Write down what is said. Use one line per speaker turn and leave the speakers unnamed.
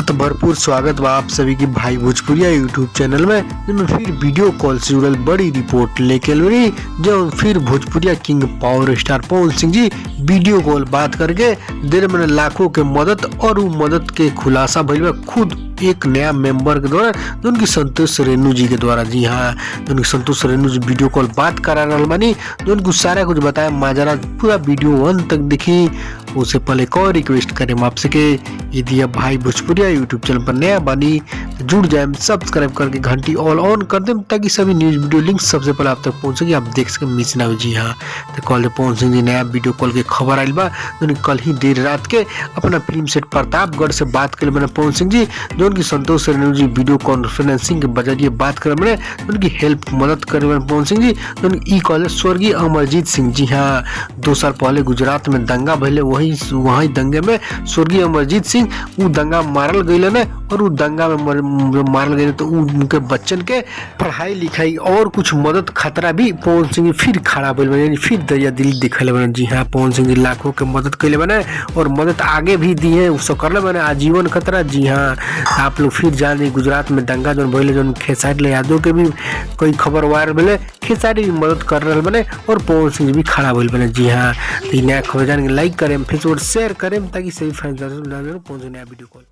हाँ तो भरपूर स्वागत बा आप सभी की भाई भोजपुरिया यूट्यूब चैनल में, जिसमें फिर वीडियो कॉल से जुड़ल बड़ी रिपोर्ट लेके आइल बानी। जो फिर भोजपुरिया king power star Pawan Singh ji video call बात करके देर में लाखों के मदद और वो मदद के खुलासा भइल बा खुद एक नया मेंबर के द्वारा, जो उनकी संतोष रेणु जी के द्वारा। जी हाँ, जो उनकी संतोष रेणु जी वीडियो कॉल बात करा रहा बानी, जो उनको सारा कुछ बताया माजरा। पूरा वीडियो अंत तक देखी। उससे पहले एक और रिक्वेस्ट करें आपसे कि यदि आप भाई भोजपुरिया यूट्यूब चैनल पर नया बनी तो जुड़ जाए, सब्सक्राइब करके घंटी ऑल ऑन कर दें ताकि सभी न्यूज वीडियो लिंक सबसे पहले आप तक पहुंचेगी, आप देख सके, मिस ना हो। जी हाँ, तो कल पवन सिंह जी नया वीडियो कॉल के खबर आयल बा। कल ही देर रात के अपना फिल्म सेट प्रतापगढ़ से बात कर मैंने पवन सिंह जी, जो उनकी संतोष रेणु जी वीडियो कॉन्फ्रेंसिंग के जरिए बात कर मैंने उनकी हेल्प मदद कर मैंने पवन सिंह जी। ई कॉलेज स्वर्गीय अमरजीत सिंह। जी हाँ, 2 साल पहले गुजरात में दंगा भले, वही दंगे में स्वर्गीय अमरजीत सिंह वो दंगा मारल गई ने, और वो दंगा में मारल गए तो उनके बच्चन के पढ़ाई लिखाई और कुछ मदद खतरा भी पवन सिंह फिर खड़ा भइल बने, फिर दरिया दिल दिखले बने। जी हाँ, पवन सिंह जी लाखों के मदद कैले बने और मदद आगे भी दिए, उसको करले बने आजीवन खतरा। जी हाँ, आप लोग फिर जान गुजरात में दंगा जो भइले, जो खेसारी यादव के भी कोई खबर वायरल मिले, खेसारी भी मदद कर रहे बने और पवन सिंह भी खड़ा भइल बने। जी हाँ, तो नया खबर जान के लाइक करें, फेसबुक शेयर करें ताकि सही फैसला पहुंचे नया वीडियो कॉल।